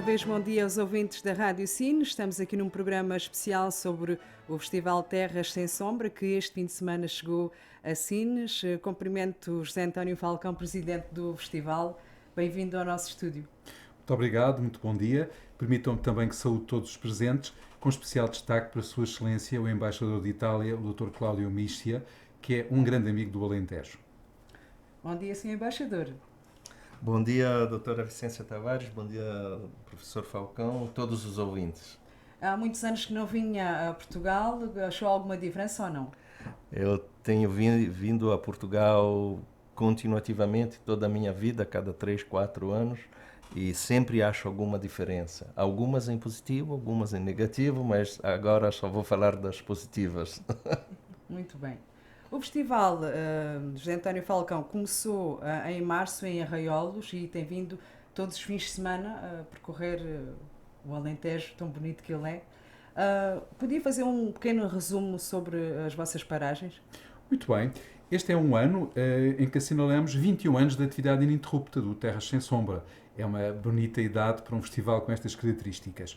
vez bom dia aos ouvintes da Rádio Sines. Estamos aqui num programa especial sobre o Festival Terras Sem Sombra, que este fim de semana chegou a Sines. Cumprimento José António Falcão, presidente do festival. Bem-vindo ao nosso estúdio. Muito obrigado, muito bom dia. Permitam-me também que saúde todos os presentes, com especial destaque para a Sua Excelência, o Embaixador de Itália, o Dr. Cláudio Mícia, que é um grande amigo do Alentejo. Bom dia, Sr. Embaixador. Bom dia, doutora Vicência Tavares, bom dia, professor Falcão, todos os ouvintes. Há muitos anos que não vinha a Portugal, achou alguma diferença ou não? Eu tenho vindo a Portugal continuativamente toda a minha vida, a cada 3, 4 anos, e sempre acho alguma diferença. Algumas em positivo, algumas em negativo, mas agora só vou falar das positivas. Muito bem. O festival José António Falcão começou em março em Arraiolos e tem vindo todos os fins de semana a percorrer o Alentejo, tão bonito que ele é. Podia fazer um pequeno resumo sobre as vossas paragens? Muito bem. Este é um ano em que assinalamos 21 anos de atividade ininterrupta do Terras Sem Sombra. É uma bonita idade para um festival com estas características.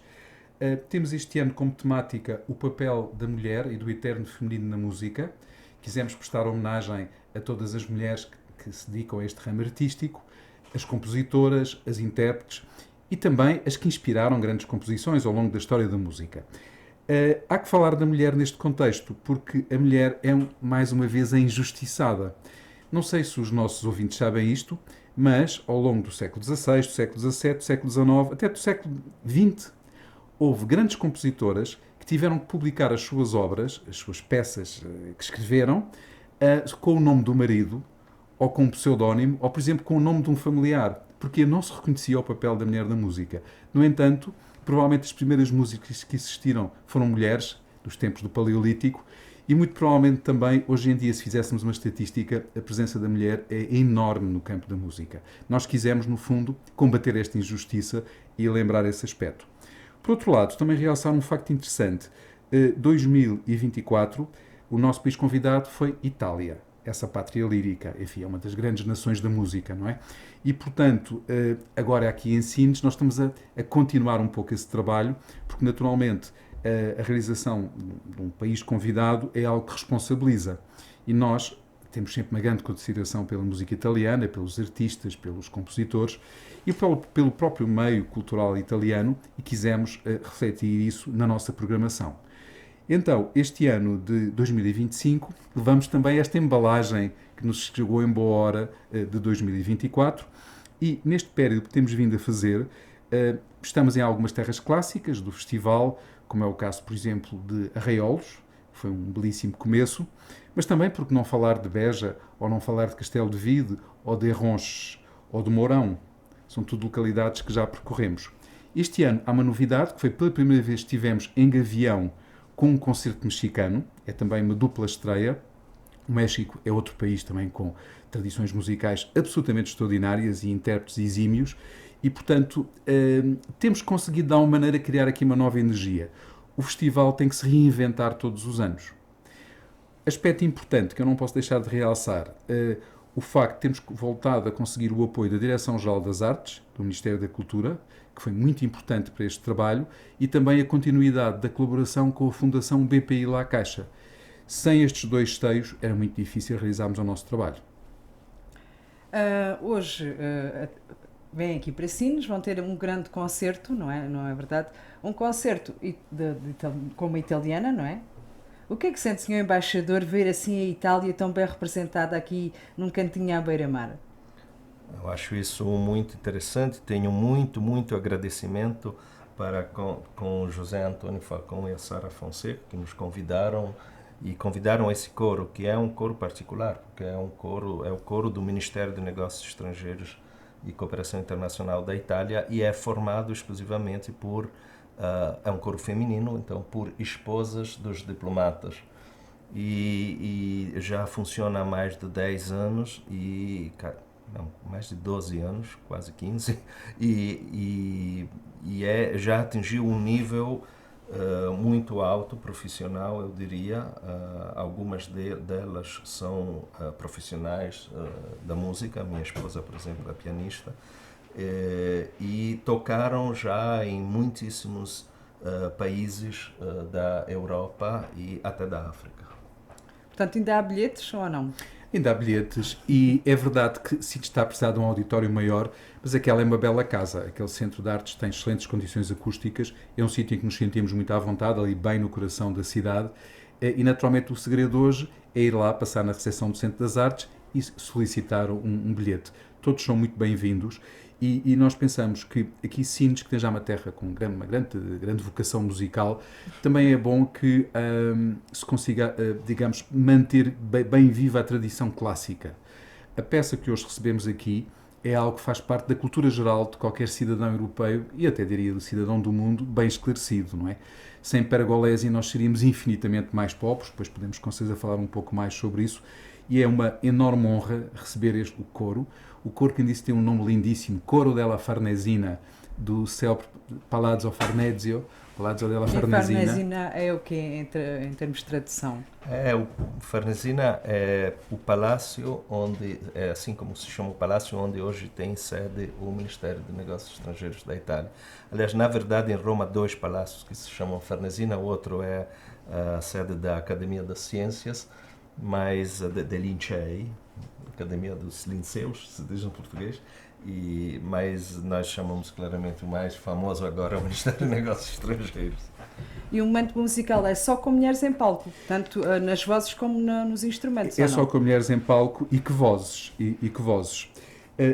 Temos este ano como temática o papel da mulher e do eterno feminino na música. Quisemos prestar homenagem a todas as mulheres que se dedicam a este ramo artístico, as compositoras, as intérpretes e também as que inspiraram grandes composições ao longo da história da música. Há que falar da mulher neste contexto, porque a mulher é, mais uma vez, a injustiçada. Não sei se os nossos ouvintes sabem isto, mas ao longo do século XVI, do século XVII, do século XIX, até do século XX, houve grandes compositoras que tiveram que publicar as suas obras, as suas peças que escreveram, com o nome do marido, ou com um pseudónimo, ou, por exemplo, com o nome de um familiar, porque não se reconhecia o papel da mulher na música. No entanto, provavelmente as primeiras músicas que existiram foram mulheres, dos tempos do Paleolítico, e muito provavelmente também, hoje em dia, se fizéssemos uma estatística, a presença da mulher é enorme no campo da música. Nós quisemos, no fundo, combater esta injustiça e lembrar esse aspecto. Por outro lado, também realçar um facto interessante. 2024, o nosso país convidado foi Itália, essa pátria lírica, enfim, é uma das grandes nações da música, não é? E, portanto, agora aqui em Sines, nós estamos a continuar um pouco esse trabalho, porque, naturalmente, a realização de um país convidado é algo que responsabiliza. E nós temos sempre uma grande consideração pela música italiana, pelos artistas, pelos compositores e pelo próprio meio cultural italiano, e quisemos refletir isso na nossa programação. Então, este ano de 2025, levamos também esta embalagem que nos chegou em boa hora de 2024, e neste período que temos vindo a fazer, estamos em algumas terras clássicas do festival, como é o caso, por exemplo, de Arraiolos, que foi um belíssimo começo, mas também, porque não falar de Beja, ou não falar de Castelo de Vide, ou de Erronches, ou de Mourão. São tudo localidades que já percorremos. Este ano há uma novidade, que foi pela primeira vez que estivemos em Gavião com um concerto mexicano, é também uma dupla estreia. O México é outro país também com tradições musicais absolutamente extraordinárias e intérpretes exímios, e, portanto, temos conseguido, de alguma maneira, criar aqui uma nova energia. O festival tem que se reinventar todos os anos. Aspecto importante que eu não posso deixar de realçar, o facto de termos voltado a conseguir o apoio da Direção-Geral das Artes, do Ministério da Cultura, que foi muito importante para este trabalho, e também a continuidade da colaboração com a Fundação BPI La Caixa. Sem estes dois esteios, era muito difícil realizarmos o nosso trabalho. Hoje vêm aqui para Sines, vão ter um grande concerto, não é verdade? Um concerto com uma italiana, não é? O que é que sente, Sr. Embaixador, ver assim a Itália tão bem representada aqui num cantinho à beira-mar? Eu acho isso muito interessante, tenho muito agradecimento para com o José Antônio Falcão e a Sara Fonseca, que nos convidaram e convidaram esse coro, que é um coro particular, porque é o coro do Ministério de Negócios Estrangeiros e Cooperação Internacional da Itália, e é formado exclusivamente por é um coro feminino, então por esposas dos diplomatas, e já funciona há mais de 10 anos mais de 12 anos, quase 15, e já atingiu um nível muito alto, profissional, eu diria. Algumas delas são profissionais da música. Minha esposa, por exemplo, é pianista, e tocaram já em muitíssimos países da Europa e até da África. Portanto, ainda há bilhetes ou não? Ainda há bilhetes e é verdade que se está a precisar de um auditório maior, mas aquela é uma bela casa. Aquele centro de artes tem excelentes condições acústicas, é um sítio em que nos sentimos muito à vontade, ali bem no coração da cidade, e naturalmente o segredo hoje é ir lá, passar na recepção do Centro das Artes e solicitar um bilhete. Todos são muito bem-vindos e nós pensamos que aqui Sines, que tem já uma terra com uma grande vocação musical, também é bom que se consiga, digamos, manter bem viva a tradição clássica. A peça que hoje recebemos aqui é algo que faz parte da cultura geral de qualquer cidadão europeu e até diria do cidadão do mundo bem esclarecido, não é? Sem Pergolesi nós seríamos infinitamente mais pobres, depois podemos com certeza falar um pouco mais sobre isso, e é uma enorme honra receber o coro que disse tem um nome lindíssimo, Coro della Farnesina, do célebre Palazzo Farnezio, Palazzo della Farnesina. E Farnesina é o quê em termos de tradução? O Farnesina é o palácio onde, assim como se chama o palácio onde hoje tem sede o Ministério de Negócios Estrangeiros da Itália. Aliás, na verdade, em Roma há 2 palácios que se chamam Farnesina, o outro é a sede da Academia das Ciências, mas de Lincei, Academia dos Linceus, se diz em português, mas nós chamamos claramente o mais famoso agora o Ministério de Negócios Estrangeiros. E o momento musical é só com mulheres em palco, tanto nas vozes como nos instrumentos? É só com mulheres em palco e que vozes.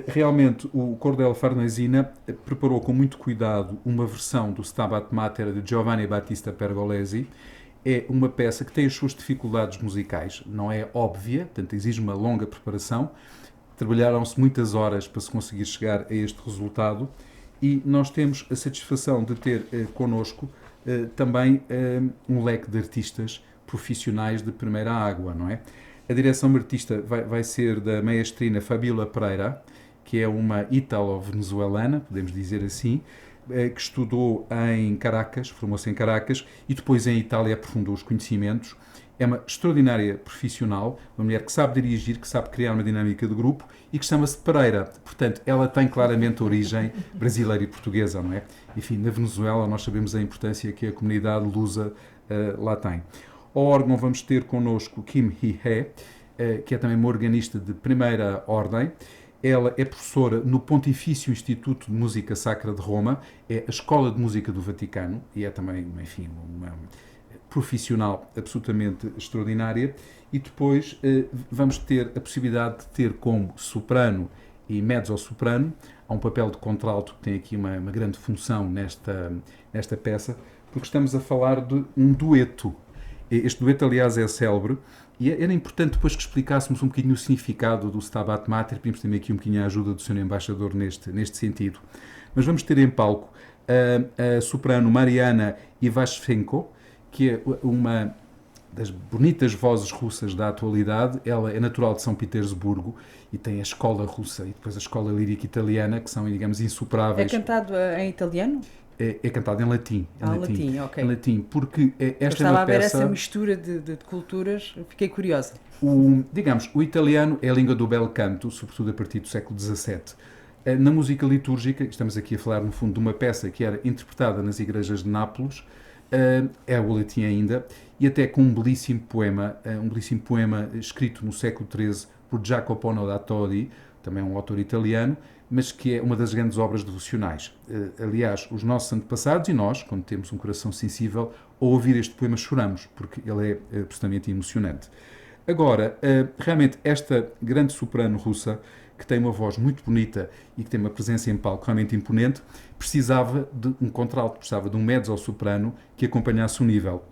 Realmente o Coro della Farnesina preparou com muito cuidado uma versão do Stabat Mater de Giovanni Battista Pergolesi. É uma peça que tem as suas dificuldades musicais, não é óbvia, portanto exige uma longa preparação. Trabalharam-se muitas horas para se conseguir chegar a este resultado e nós temos a satisfação de ter connosco também um leque de artistas profissionais de primeira água, não é? A direção artista vai ser da maestrina Fabiola Pereira, que é uma ítalo-venezuelana, podemos dizer assim, que estudou em Caracas, formou-se em Caracas e depois em Itália aprofundou os conhecimentos. É uma extraordinária profissional, uma mulher que sabe dirigir, que sabe criar uma dinâmica de grupo e que chama-se Pereira. Portanto, ela tem claramente origem brasileira e portuguesa, não é? Enfim, na Venezuela nós sabemos a importância que a comunidade lusa lá tem. Ao órgão vamos ter connosco Kim Hee-hee, que é também uma organista de primeira ordem. Ela é professora no Pontifício Instituto de Música Sacra de Roma, é a Escola de Música do Vaticano e é também, enfim, uma profissional absolutamente extraordinária. E depois vamos ter a possibilidade de ter como soprano e mezzo-soprano, há um papel de contralto que tem aqui uma grande função nesta peça, porque estamos a falar de um dueto. Este dueto, aliás, é célebre. E era importante depois que explicássemos um bocadinho o significado do Stabat Mater, pedimos também aqui um bocadinho a ajuda do Sr. Embaixador neste sentido. Mas vamos ter em palco a soprano Mariana Ivashchenko, que é uma das bonitas vozes russas da atualidade. Ela é natural de São Petersburgo e tem a escola russa e depois a escola lírica italiana, que são, digamos, insuperáveis. É cantado em italiano? É cantado em latim. Latim, ok. Em latim, porque esta é uma peça... Estava a ver essa mistura de culturas, fiquei curiosa. O italiano é a língua do bel canto, sobretudo a partir do século XVII. Na música litúrgica, estamos aqui a falar no fundo de uma peça que era interpretada nas igrejas de Nápoles, é o latim ainda, e até com um belíssimo poema escrito no século XIII por Jacopo da Todi, também um autor italiano, mas que é uma das grandes obras devocionais. Aliás, os nossos antepassados e nós, quando temos um coração sensível, ao ouvir este poema choramos, porque ele é absolutamente emocionante. Agora, realmente, esta grande soprano russa, que tem uma voz muito bonita e que tem uma presença em palco realmente imponente, precisava de um contralto, precisava de um mezzo-soprano que acompanhasse o nível.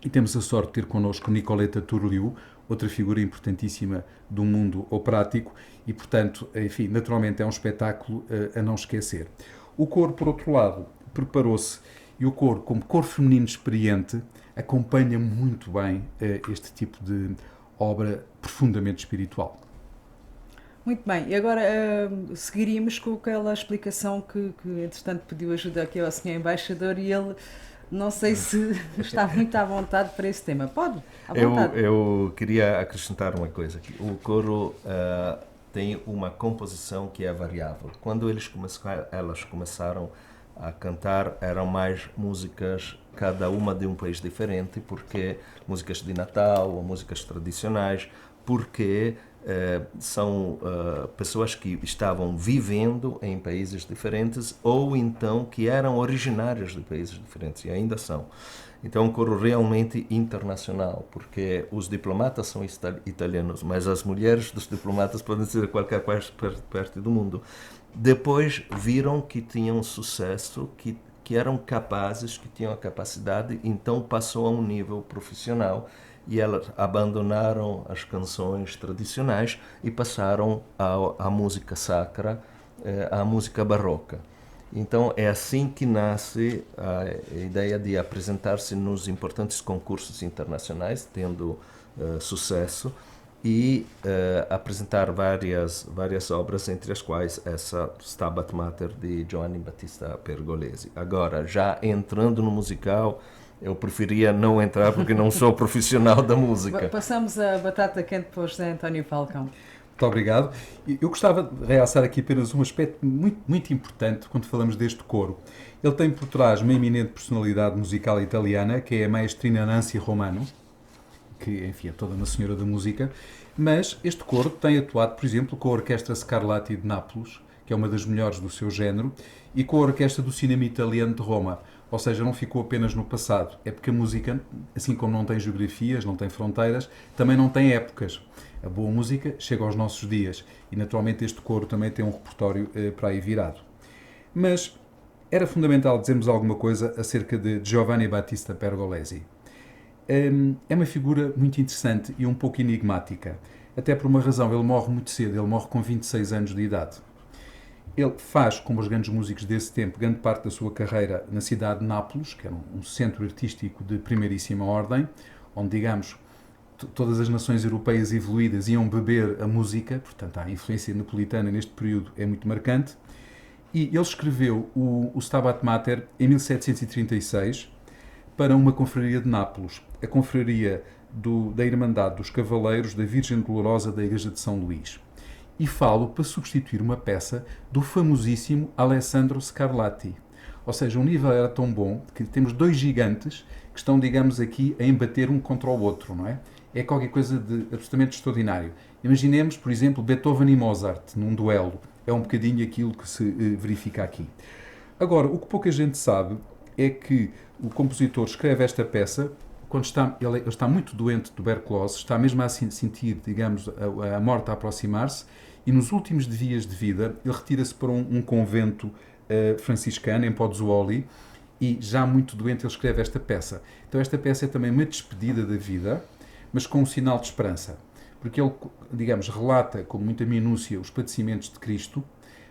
E temos a sorte de ter connosco Nicoletta Turliu, outra figura importantíssima do mundo operático e, portanto, enfim, naturalmente é um espetáculo a não esquecer. O coro, por outro lado, preparou-se e o coro, como coro feminino experiente, acompanha muito bem este tipo de obra profundamente espiritual. Muito bem, e agora seguiríamos com aquela explicação que entretanto pediu ajuda aqui ao Sr. Embaixador e ele não sei se está muito à vontade para esse tema. Pode? À vontade. Eu queria acrescentar uma coisa aqui. O coro tem uma composição que é variável. Quando elas começaram a cantar, eram mais músicas, cada uma de um país diferente, porque músicas de Natal ou músicas tradicionais, porque são pessoas que estavam vivendo em países diferentes ou então que eram originárias de países diferentes, e ainda são. Então, um coro realmente internacional, porque os diplomatas são italianos, mas as mulheres dos diplomatas podem ser de qualquer parte do mundo. Depois viram que tinham sucesso, que eram capazes, que tinham a capacidade, então passou a um nível profissional e elas abandonaram as canções tradicionais e passaram à música sacra, à música barroca. Então é assim que nasce a ideia de apresentar-se nos importantes concursos internacionais, tendo sucesso, e apresentar várias obras, entre as quais essa Stabat Mater de Giovanni Battista Pergolesi. Agora, já entrando no musical, eu preferia não entrar porque não sou profissional da música. Passamos a batata quente para o José António Falcão. Muito obrigado. Eu gostava de realçar aqui apenas um aspecto muito, muito importante quando falamos deste coro. Ele tem por trás uma eminente personalidade musical italiana, que é a maestrina Nancy Romano, que, enfim, é toda uma senhora da música, mas este coro tem atuado, por exemplo, com a Orquestra Scarlatti de Nápoles, que é uma das melhores do seu género, e com a Orquestra do Cinema Italiano de Roma. Ou seja, não ficou apenas no passado. É porque a música, assim como não tem geografias, não tem fronteiras, também não tem épocas. A boa música chega aos nossos dias e, naturalmente, este coro também tem um repertório para aí virado. Mas era fundamental dizermos alguma coisa acerca de Giovanni Battista Pergolesi. É uma figura muito interessante e um pouco enigmática. Até por uma razão, ele morre muito cedo, ele morre com 26 anos de idade. Ele faz, como os grandes músicos desse tempo, grande parte da sua carreira na cidade de Nápoles, que era um centro artístico de primeiríssima ordem, onde, digamos, todas as nações europeias evoluídas iam beber a música, portanto a influência napolitana neste período é muito marcante, e ele escreveu o Stabat Mater em 1736 para uma confraria de Nápoles, a confraria da Irmandade dos Cavaleiros da Virgem Dolorosa da Igreja de São Luís, e falo para substituir uma peça do famosíssimo Alessandro Scarlatti. Ou seja, o nível era tão bom que temos dois gigantes que estão, digamos, aqui a embater um contra o outro, não é? É qualquer coisa de absolutamente extraordinário. Imaginemos, por exemplo, Beethoven e Mozart num duelo. É um bocadinho aquilo que se verifica aqui. Agora, o que pouca gente sabe é que o compositor escreve esta peça quando ele está muito doente de tuberculose, está mesmo a sentir, digamos, a morte a aproximar-se, e nos últimos dias de vida ele retira-se para um convento franciscano em Pozzuoli, e já muito doente ele escreve esta peça. Então esta peça é também uma despedida da vida, mas com um sinal de esperança, porque ele, digamos, relata com muita minúcia os padecimentos de Cristo,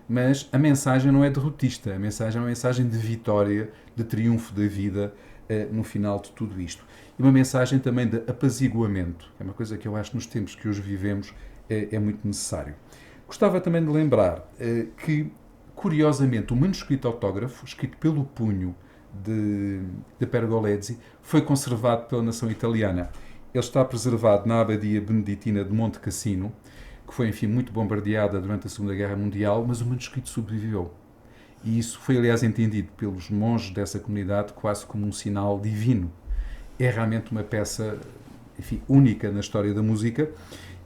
mas a mensagem não é derrotista, a mensagem é uma mensagem de vitória, de triunfo da vida no final de tudo isto. E uma mensagem também de apaziguamento, é uma coisa que eu acho que nos tempos que hoje vivemos é muito necessário. Gostava também de lembrar que, curiosamente, o manuscrito autógrafo, escrito pelo punho de Pergolesi, foi conservado pela nação italiana. Ele está preservado na Abadia Beneditina de Monte Cassino, que foi, enfim, muito bombardeada durante a Segunda Guerra Mundial, mas o manuscrito sobreviveu. E isso foi, aliás, entendido pelos monges dessa comunidade quase como um sinal divino. É realmente uma peça, enfim, única na história da música,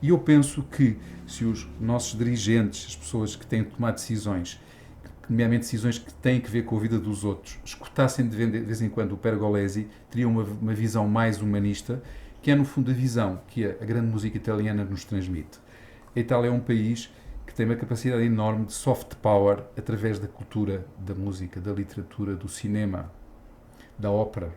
e eu penso que se os nossos dirigentes, as pessoas que têm de tomar decisões, nomeadamente decisões que têm que ver com a vida dos outros, escutassem de vez em quando o Pergolesi, teriam uma visão mais humanista, que é no fundo a visão que a grande música italiana nos transmite. A Itália é um país que tem uma capacidade enorme de soft power através da cultura, da música, da literatura, do cinema, da ópera,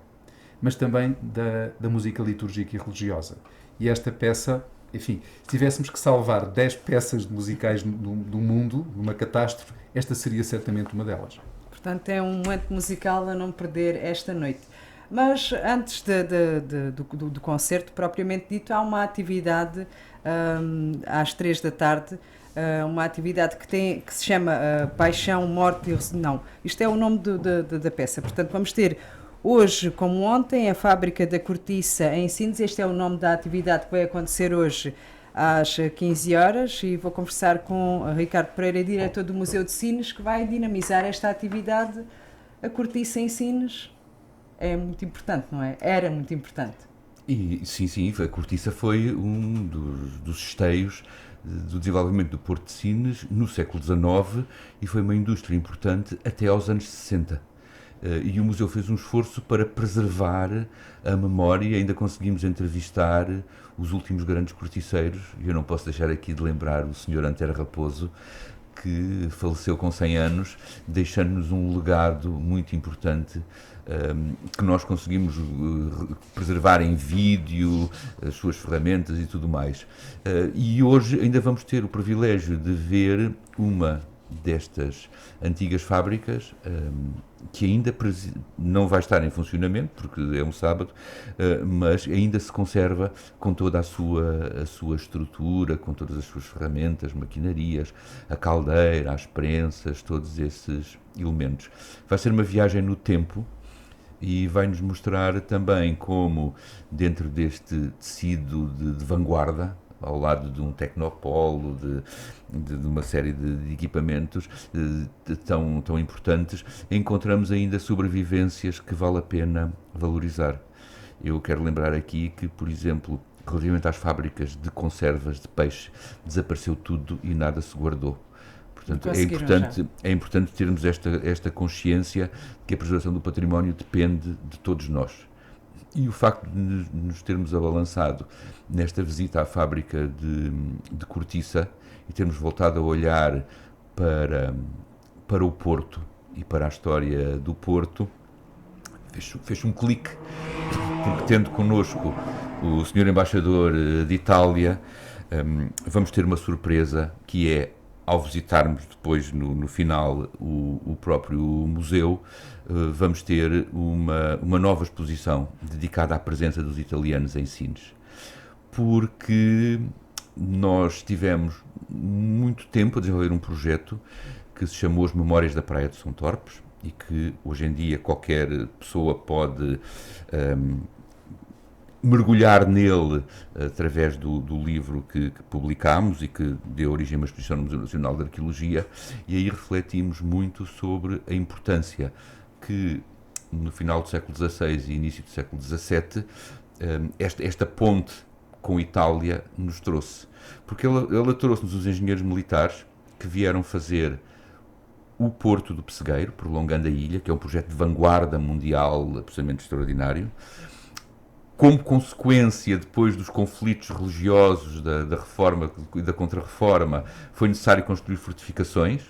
mas também da música litúrgica e religiosa. E esta peça, enfim, se tivéssemos que salvar 10 peças musicais do mundo, numa catástrofe, esta seria certamente uma delas. Portanto, é um momento musical a não perder esta noite. Mas antes do concerto propriamente dito, há uma atividade às 3 da tarde, uma atividade que se chama Paixão, Morte e... Não, isto é o nome da peça. Portanto, vamos ter hoje, como ontem, a Fábrica da Cortiça em Sines. Este é o nome da atividade que vai acontecer hoje às 15 horas, e vou conversar com Ricardo Pereira, diretor do Museu de Sines, que vai dinamizar esta atividade. A cortiça em Sines é muito importante, não é? Era muito importante. E sim, a cortiça foi um dos esteios do desenvolvimento do Porto de Sines no século XIX e foi uma indústria importante até aos anos 60. E o museu fez um esforço para preservar a memória. Ainda conseguimos entrevistar os últimos grandes corticeiros, e eu não posso deixar aqui de lembrar o Sr. Antero Raposo, que faleceu com 100 anos, deixando-nos um legado muito importante, que nós conseguimos preservar em vídeo, as suas ferramentas e tudo mais. E hoje ainda vamos ter o privilégio de ver uma destas antigas fábricas, que ainda não vai estar em funcionamento, porque é um sábado, mas ainda se conserva com toda a sua estrutura, com todas as suas ferramentas, maquinarias, a caldeira, as prensas, todos esses elementos. Vai ser uma viagem no tempo e vai-nos mostrar também como, dentro deste tecido de vanguarda, ao lado de um tecnopolo, de uma série de equipamentos tão importantes, encontramos ainda sobrevivências que vale a pena valorizar. Eu quero lembrar aqui que, por exemplo, relativamente às fábricas de conservas de peixe, desapareceu tudo e nada se guardou. Portanto, é importante termos esta consciência que a preservação do património depende de todos nós. E o facto de nos termos abalançado nesta visita à fábrica de cortiça e termos voltado a olhar para o Porto e para a história do Porto, fez um clique, porque tendo connosco o Sr. Embaixador de Itália, vamos ter uma surpresa, que é, ao visitarmos depois no final o próprio museu, vamos ter uma nova exposição dedicada à presença dos italianos em Sines, porque nós tivemos muito tempo a desenvolver um projeto que se chamou As Memórias da Praia de São Torpes, e que hoje em dia qualquer pessoa pode mergulhar nele através do livro que publicámos e que deu origem a uma exposição no Museu Nacional de Arqueologia. E aí refletimos muito sobre a importância que no final do século XVI e início do século XVII esta ponte com Itália nos trouxe, porque ela trouxe-nos os engenheiros militares que vieram fazer o Porto do Pessegueiro, prolongando a ilha, que é um projeto de vanguarda mundial absolutamente extraordinário. Como consequência, depois dos conflitos religiosos da Reforma e da Contra-Reforma, foi necessário construir fortificações,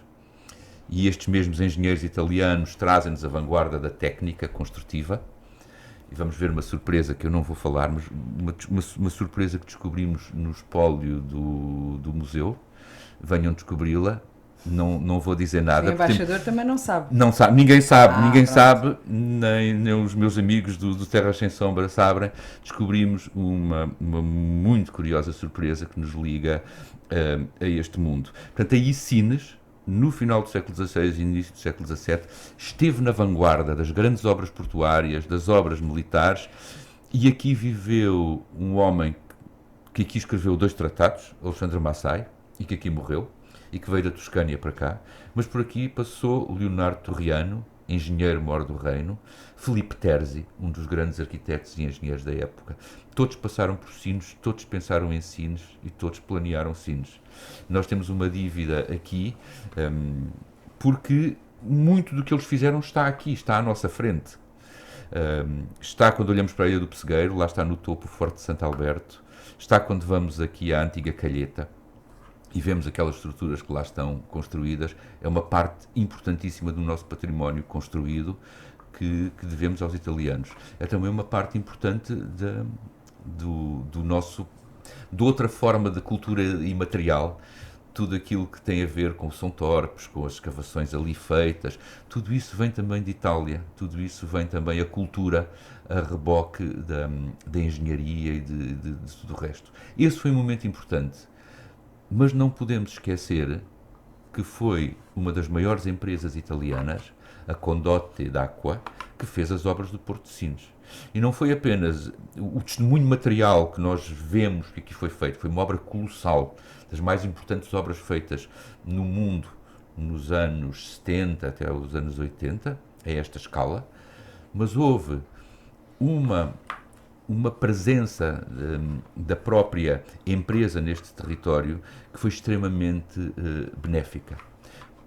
e estes mesmos engenheiros italianos trazem-nos a vanguarda da técnica construtiva. E vamos ver uma surpresa que eu não vou falar, mas uma surpresa que descobrimos no espólio do museu. Venham descobri-la. Não vou dizer nada. O embaixador também não sabe. Não sabe, ninguém sabe, nem os meus amigos do Terras Sem Sombra sabem. Descobrimos uma muito curiosa surpresa que nos liga a este mundo. Portanto, aí Sines, no final do século XVI e início do século XVII, esteve na vanguarda das grandes obras portuárias, das obras militares, e aqui viveu um homem que aqui escreveu 2 tratados, Alexandre Massai, e que aqui morreu, e que veio da Toscânia para cá, mas por aqui passou Leonardo Torriano, engenheiro-mor do reino, Filipe Terzi, um dos grandes arquitetos e engenheiros da época. Todos passaram por Sines, todos pensaram em Sines e todos planearam Sines. Nós temos uma dívida aqui, porque muito do que eles fizeram está aqui, está à nossa frente. Está quando olhamos para a Ilha do Pessegueiro, lá está no topo o Forte de Santo Alberto, está quando vamos aqui à antiga Calheta e vemos aquelas estruturas que lá estão construídas. É uma parte importantíssima do nosso património construído que devemos aos italianos. É também uma parte importante de outra forma de cultura imaterial, tudo aquilo que tem a ver com São Torpes, com as escavações ali feitas, tudo isso vem também de Itália, tudo isso vem também a cultura a reboque da engenharia e de tudo o resto. Esse foi um momento importante, mas não podemos esquecer que foi uma das maiores empresas italianas, a Condotte d'Acqua, que fez as obras do Porto de Sines. E não foi apenas o testemunho material que nós vemos que aqui foi feito, foi uma obra colossal, das mais importantes obras feitas no mundo nos anos 70 até os anos 80, a esta escala, mas houve uma presença da própria empresa neste território que foi extremamente benéfica,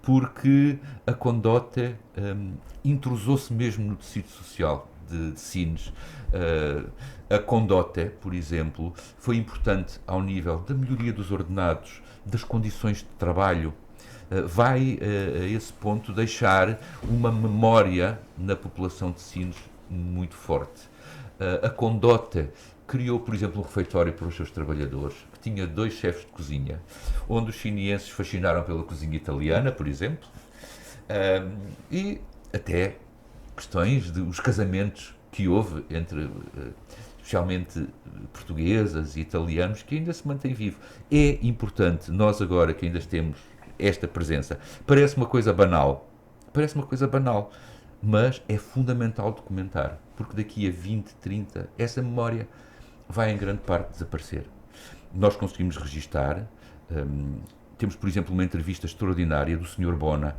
porque a Condotte intrusou-se mesmo no tecido social de Sines. A Condotte, por exemplo, foi importante ao nível da melhoria dos ordenados, das condições de trabalho. Vai a esse ponto deixar uma memória na população de Sines muito forte. A Condotte criou, por exemplo, um refeitório para os seus trabalhadores, que tinha 2 chefes de cozinha, onde os sinienses fascinaram pela cozinha italiana, por exemplo, e até questões de os casamentos que houve entre, especialmente portuguesas e italianos, que ainda se mantém vivo. É importante, nós agora que ainda temos esta presença, parece uma coisa banal, mas é fundamental documentar, porque daqui a 20, 30, essa memória vai em grande parte desaparecer. Nós conseguimos registar, temos, por exemplo, uma entrevista extraordinária do Sr. Bona,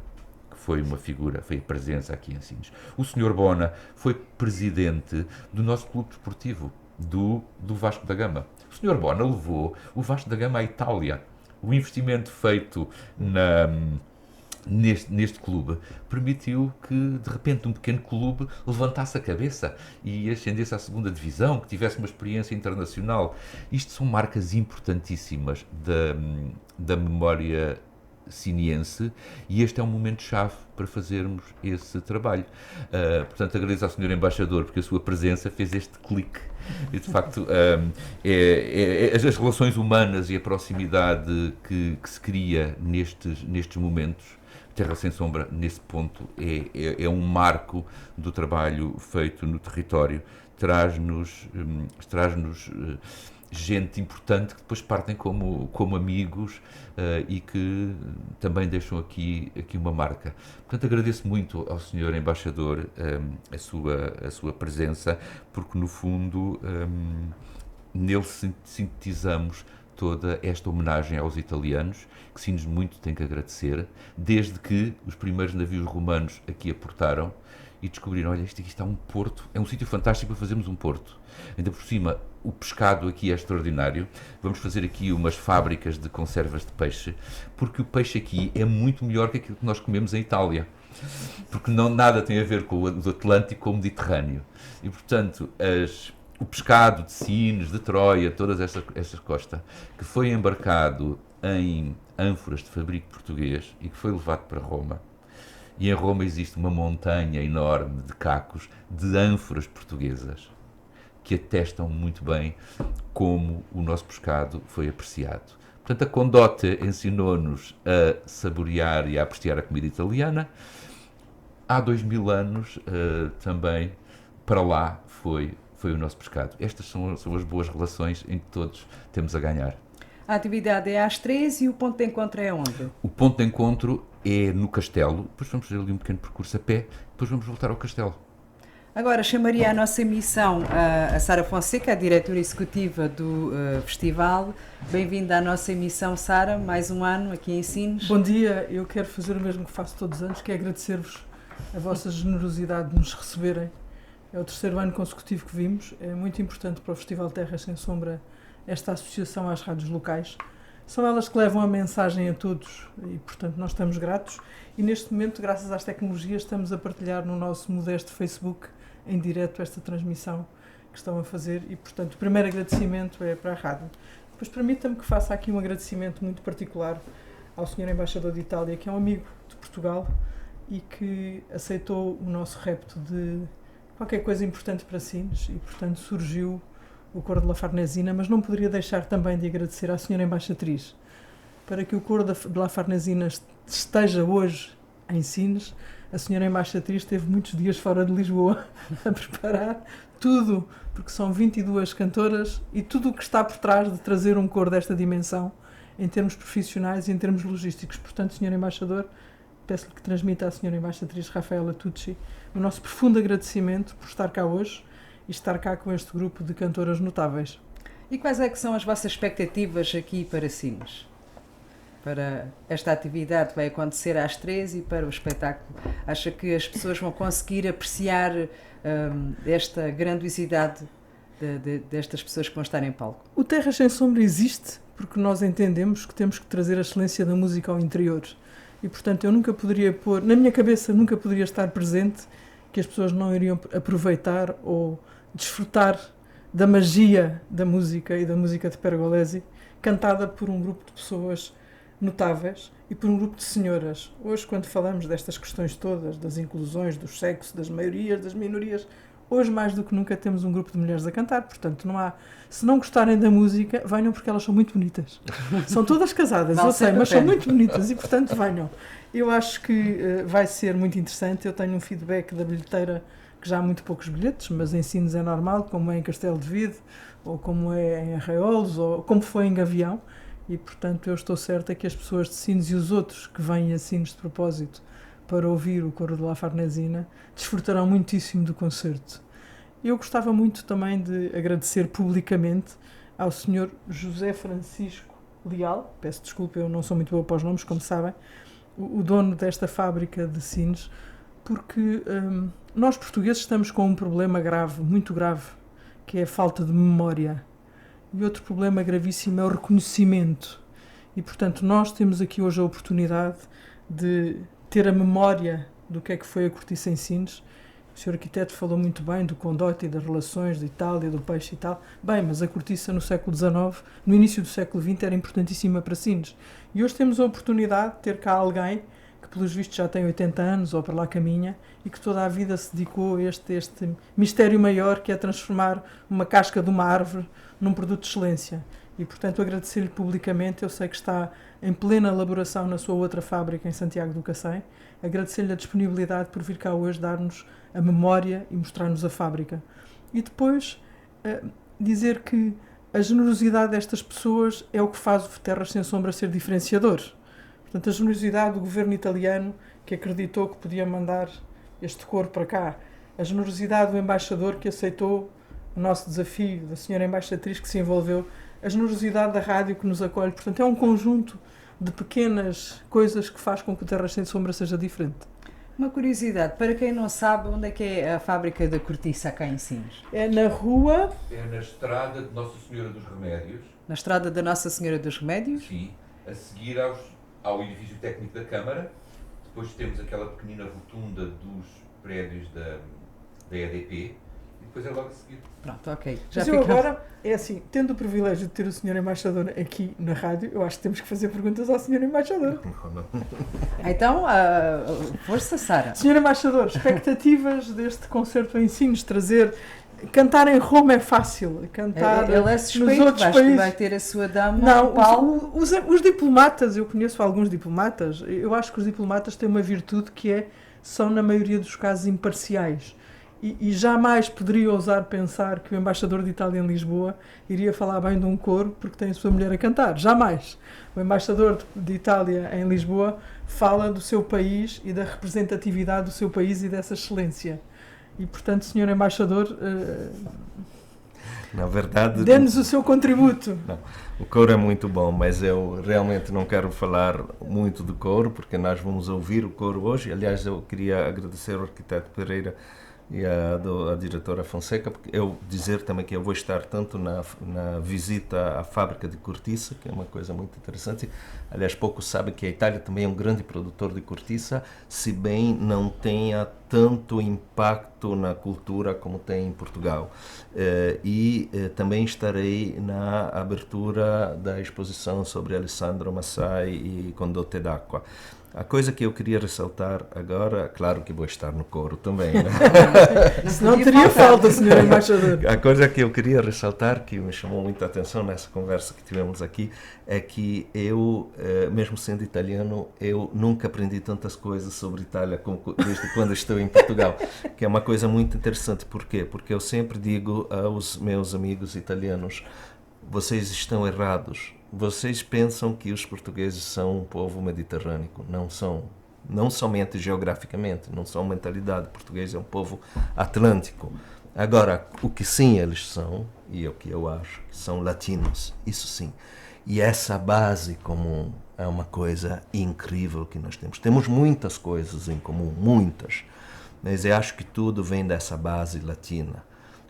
que foi uma figura, foi a presença aqui em Sines. O Sr. Bona foi presidente do nosso clube desportivo, do Vasco da Gama. O Sr. Bona levou o Vasco da Gama à Itália. O investimento feito neste clube permitiu que, de repente, um pequeno clube levantasse a cabeça e ascendesse à segunda divisão, que tivesse uma experiência internacional. Isto são marcas importantíssimas da memória siniense, e este é um momento-chave para fazermos esse trabalho. Portanto, agradeço ao Sr. Embaixador, porque a sua presença fez este clique. E, de facto, as relações humanas e a proximidade que se cria nestes momentos, Terra Sem Sombra, nesse ponto, é um marco do trabalho feito no território. Traz-nos gente importante que depois partem como amigos e que também deixam aqui uma marca. Portanto, agradeço muito ao Sr. Embaixador a sua presença, porque no fundo nele sintetizamos toda esta homenagem aos italianos, que Sines muito tem que agradecer, desde que os primeiros navios romanos aqui aportaram e descobriram, olha, isto aqui está um porto, é um sítio fantástico para fazermos um porto. Ainda por cima, o pescado aqui é extraordinário. Vamos fazer aqui umas fábricas de conservas de peixe, porque o peixe aqui é muito melhor que aquilo que nós comemos em Itália. Porque nada tem a ver com o Atlântico ou o Mediterrâneo. E, portanto, o pescado de Sines, de Troia, toda essa costa, que foi embarcado em ânforas de fabrico português e que foi levado para Roma. E em Roma existe uma montanha enorme de cacos de ânforas portuguesas que atestam muito bem como o nosso pescado foi apreciado. Portanto, a Condotte ensinou-nos a saborear e a apreciar a comida italiana. Há 2000 anos também para lá foi o nosso pescado. Estas são as boas relações em que todos temos a ganhar. A atividade é às 3 e o ponto de encontro é onde? O ponto de encontro é no Castelo, depois vamos fazer ali um pequeno percurso a pé, depois vamos voltar ao Castelo. Agora chamaria a nossa emissão a Sara Fonseca, a diretora executiva do festival. Bem-vinda à nossa emissão, Sara, mais um ano aqui em Sines. Bom dia, eu quero fazer o mesmo que faço todos os anos, que é agradecer-vos a vossa generosidade de nos receberem. É o 3º ano consecutivo que vimos, é muito importante para o Festival Terra Sem Sombra esta associação às rádios locais. São elas que levam a mensagem a todos e, portanto, nós estamos gratos. E neste momento, graças às tecnologias, estamos a partilhar no nosso modesto Facebook em direto esta transmissão que estão a fazer e, portanto, o primeiro agradecimento é para a rádio. Depois permita-me que faça aqui um agradecimento muito particular ao Sr. Embaixador de Itália, que é um amigo de Portugal e que aceitou o nosso repto de qualquer coisa importante para Sines e, portanto, surgiu o coro de La Farnesina, mas não poderia deixar também de agradecer à Sra. Embaixatriz. Para que o coro de La Farnesina esteja hoje em Sines, a Sra. Embaixatriz teve muitos dias fora de Lisboa a preparar tudo, porque são 22 cantoras e tudo o que está por trás de trazer um coro desta dimensão, em termos profissionais e em termos logísticos. Portanto, Sr. Embaixador, peço-lhe que transmita à Sra. Embaixatriz Rafaela Tucci o nosso profundo agradecimento por estar cá hoje e estar cá com este grupo de cantoras notáveis. E quais é que são as vossas expectativas aqui para Sines? Para esta atividade que vai acontecer às 3 e para o espetáculo. Acha que as pessoas vão conseguir apreciar esta grandiosidade destas pessoas que vão estar em palco? O Terras Sem Sombra existe porque nós entendemos que temos que trazer a excelência da música ao interior. E, portanto, eu nunca poderia pôr, na minha cabeça, nunca poderia estar presente que as pessoas não iriam aproveitar ou desfrutar da magia da música e da música de Pergolesi, cantada por um grupo de pessoas notáveis e por um grupo de senhoras. Hoje, quando falamos destas questões todas, das inclusões, dos sexos, das maiorias, das minorias, hoje mais do que nunca temos um grupo de mulheres a cantar, portanto não há, se não gostarem da música, venham porque elas são muito bonitas. São todas casadas, eu sei, mas são muito bonitas e portanto venham. Eu acho que vai ser muito interessante. Eu tenho um feedback da bilheteira que já há muito poucos bilhetes, mas em Sines é normal, como é em Castelo de Vide, ou como é em Arraiolos, ou como foi em Gavião, e portanto eu estou certa que as pessoas de Sines e os outros que vêm a Sines de propósito para ouvir o coro de La Farnesina desfrutarão muitíssimo do concerto. Eu gostava muito também de agradecer publicamente ao Sr. José Francisco Leal, peço desculpa, eu não sou muito boa para os nomes, como sabem, o dono desta fábrica de Sines, porque nós portugueses estamos com um problema grave, muito grave, que é a falta de memória. E outro problema gravíssimo é o reconhecimento. E, portanto, nós temos aqui hoje a oportunidade de ter a memória do que é que foi a cortiça em Sines. O Sr. Arquiteto falou muito bem do Condotti, das relações de Itália, do peixe e tal. Bem, mas a cortiça no século XIX, no início do século XX, era importantíssima para Sines. E hoje temos a oportunidade de ter cá alguém que, pelos vistos, já tem 80 anos ou para lá caminha e que toda a vida se dedicou a este mistério maior, que é transformar uma casca de uma árvore num produto de excelência. E, portanto, agradecer-lhe publicamente. Eu sei que está em plena elaboração na sua outra fábrica em Santiago do Cacém. Agradecer-lhe a disponibilidade por vir cá hoje dar-nos a memória e mostrar-nos a fábrica. E depois dizer que a generosidade destas pessoas é o que faz o Terras Sem Sombra ser diferenciador. Portanto, a generosidade do governo italiano, que acreditou que podia mandar este coro para cá, a generosidade do embaixador que aceitou o nosso desafio, da senhora embaixatriz que se envolveu, a generosidade da rádio que nos acolhe. Portanto, é um conjunto de pequenas coisas que faz com que o Terras Sem Sombra seja diferente. Uma curiosidade, para quem não sabe, onde é que é a fábrica da cortiça cá em Sines? É na rua... É na estrada de Nossa Senhora dos Remédios. Na estrada da Nossa Senhora dos Remédios? Sim, a seguir ao edifício técnico da Câmara. Depois temos aquela pequenina rotunda dos prédios da EDP. E depois é logo a seguir. Pronto, ok. Mas eu agora, é assim, tendo o privilégio de ter o Sr. Embaixador aqui na rádio, eu acho que temos que fazer perguntas ao Sr. Embaixador. Então, força, Sara. Sr. Embaixador, expectativas deste concerto em Sines, trazer... Cantar em Roma é fácil, cantar ele é nos suspeito, outros acho países... que vai ter a sua dama Não, no palco. os diplomatas, eu conheço alguns diplomatas, eu acho que os diplomatas têm uma virtude que é, são na maioria dos casos imparciais. E jamais poderia ousar pensar que o embaixador de Itália em Lisboa iria falar bem de um coro porque tem a sua mulher a cantar. Jamais. O embaixador de Itália em Lisboa fala do seu país e da representatividade do seu país e dessa excelência. E, portanto, Sr. Embaixador, na verdade, dê-nos o seu contributo. Não, o coro é muito bom, mas eu realmente não quero falar muito do coro porque nós vamos ouvir o coro hoje. Aliás, eu queria agradecer ao arquiteto Pereira e a diretora Fonseca, porque eu dizer também que eu vou estar tanto na visita à fábrica de cortiça, que é uma coisa muito interessante. Aliás, poucos sabem que a Itália também é um grande produtor de cortiça, se bem não tenha tanto impacto na cultura como tem em Portugal. Também estarei na abertura da exposição sobre Alessandro Massai e Condotte d'Acqua. A coisa que eu queria ressaltar agora, claro que vou estar no coro também, né? Não teria falta, Sr. Embaixador. A coisa que eu queria ressaltar, que me chamou muita atenção nessa conversa que tivemos aqui, é que eu, mesmo sendo italiano, eu nunca aprendi tantas coisas sobre Itália desde quando estou em Portugal, que é uma coisa muito interessante. Por quê? Porque eu sempre digo aos meus amigos italianos, vocês estão errados. Vocês pensam que os portugueses são um povo mediterrâneo. Não são. Não somente geograficamente, não são mentalidade. O português é um povo atlântico. Agora, o que sim eles são, e o que eu acho, que são latinos, isso sim. E essa base comum é uma coisa incrível que nós temos. Temos muitas coisas em comum, muitas, mas eu acho que tudo vem dessa base latina.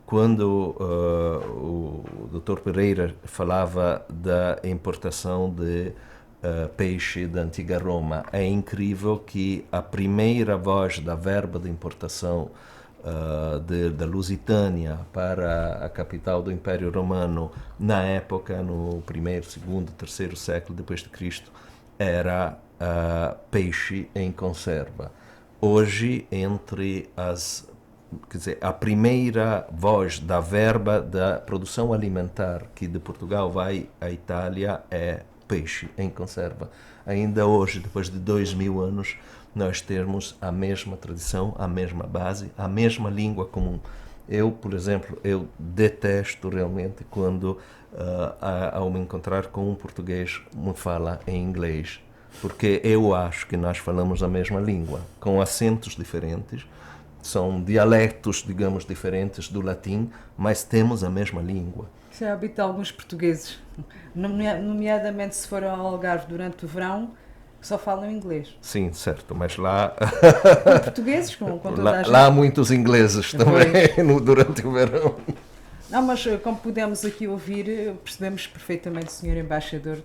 Quando o Dr. Pereira falava da importação de peixe da antiga Roma, é incrível que a primeira voz da verba de importação da Lusitânia para a capital do Império Romano, na época, no primeiro, segundo, terceiro século depois de Cristo, era peixe em conserva. Hoje, a primeira voz da verba da produção alimentar que de Portugal vai à Itália é peixe em conserva. Ainda hoje, depois de 2000 anos, nós temos a mesma tradição, a mesma base, a mesma língua comum. Eu, por exemplo, eu detesto realmente quando, ao me encontrar com um português, me fala em inglês, porque eu acho que nós falamos a mesma língua, com acentos diferentes, são dialetos, digamos, diferentes do latim, mas temos a mesma língua. Isso é hábito de alguns portugueses, nomeadamente se for ao Algarve durante o verão, só falam inglês. Sim, certo, mas lá... Com portugueses, com toda a gente. Lá há muitos ingleses também durante o verão. Não, mas como pudemos aqui ouvir, percebemos perfeitamente, Sr. Embaixador,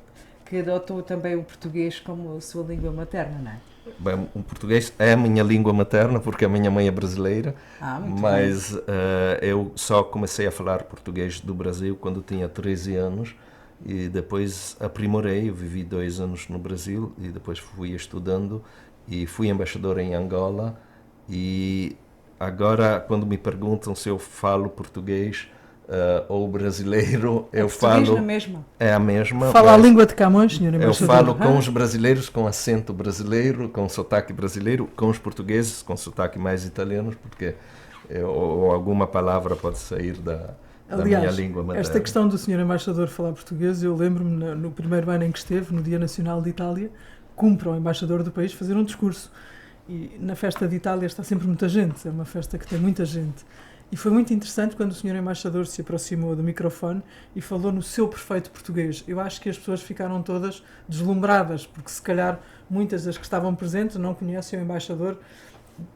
que adotou também o português como a sua língua materna, não é? Bem, o português é a minha língua materna, porque a minha mãe é brasileira, mas eu só comecei a falar português do Brasil quando tinha 13 anos e depois aprimorei. Eu vivi 2 anos no Brasil e depois fui estudando e fui embaixador em Angola. E agora, quando me perguntam se eu falo português ou brasileiro, eu falo... É a mesma. Fala a língua de Camões, senhor Eu embaixador. falo com os brasileiros com acento brasileiro, com sotaque brasileiro, com os portugueses com sotaque mais italiano, porque ou alguma palavra pode sair da minha língua materna. Esta questão do senhor embaixador falar português, eu lembro-me no primeiro ano em que esteve, no Dia Nacional de Itália, cumpre ao embaixador do país fazer um discurso. E na festa de Itália está sempre muita gente, é uma festa que tem muita gente. E foi muito interessante quando o senhor embaixador se aproximou do microfone e falou no seu perfeito português. Eu acho que as pessoas ficaram todas deslumbradas, porque se calhar muitas das que estavam presentes não conhecem o embaixador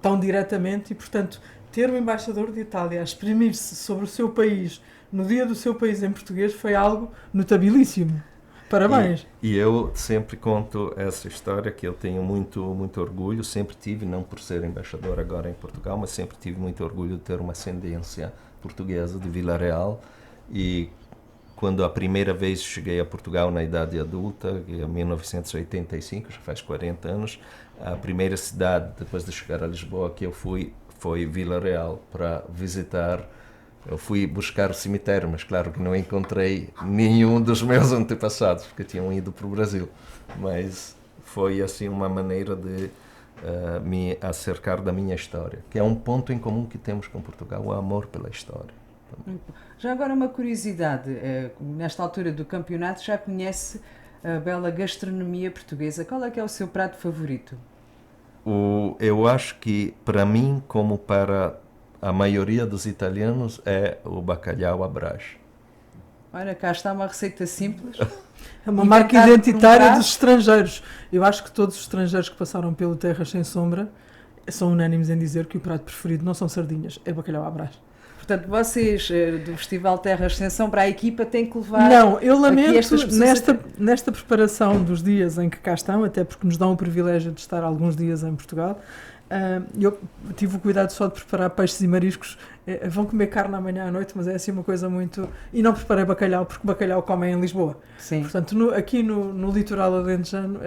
tão diretamente e, portanto, ter o embaixador de Itália a exprimir-se sobre o seu país no dia do seu país em português foi algo notabilíssimo. Parabéns! E eu sempre conto essa história, que eu tenho muito orgulho, sempre tive, não por ser embaixador agora em Portugal, mas sempre tive muito orgulho de ter uma ascendência portuguesa de Vila Real. E quando a primeira vez cheguei a Portugal na idade adulta, em 1985, já faz 40 anos, a primeira cidade, depois de chegar a Lisboa, que eu fui, foi Vila Real, para visitar. Eu fui buscar o cemitério, mas claro que não encontrei nenhum dos meus antepassados, porque tinham ido para o Brasil. Mas foi assim uma maneira de me acercar da minha história, que é um ponto em comum que temos com Portugal, o amor pela história. Já agora uma curiosidade, nesta altura do campeonato já conhece a bela gastronomia portuguesa. Qual é que é o seu prato favorito? Eu acho que para mim, como para a maioria dos italianos, é o bacalhau à Brás. Olha, cá está uma receita simples. É uma marca identitária dos estrangeiros. Eu acho que todos os estrangeiros que passaram pelo Terras Sem Sombra são unânimes em dizer que o prato preferido não são sardinhas, é bacalhau à Brás. Portanto, vocês do Festival Terras Sem Sombra, a equipa tem que levar... Não, eu lamento nesta preparação dos dias em que cá estão, até porque nos dão o privilégio de estar alguns dias em Portugal. Eu tive o cuidado só de preparar peixes e mariscos. Vão comer carne amanhã à noite, mas é assim uma coisa muito... E não preparei bacalhau, porque bacalhau comem em Lisboa. Sim. Portanto, aqui no litoral alentejano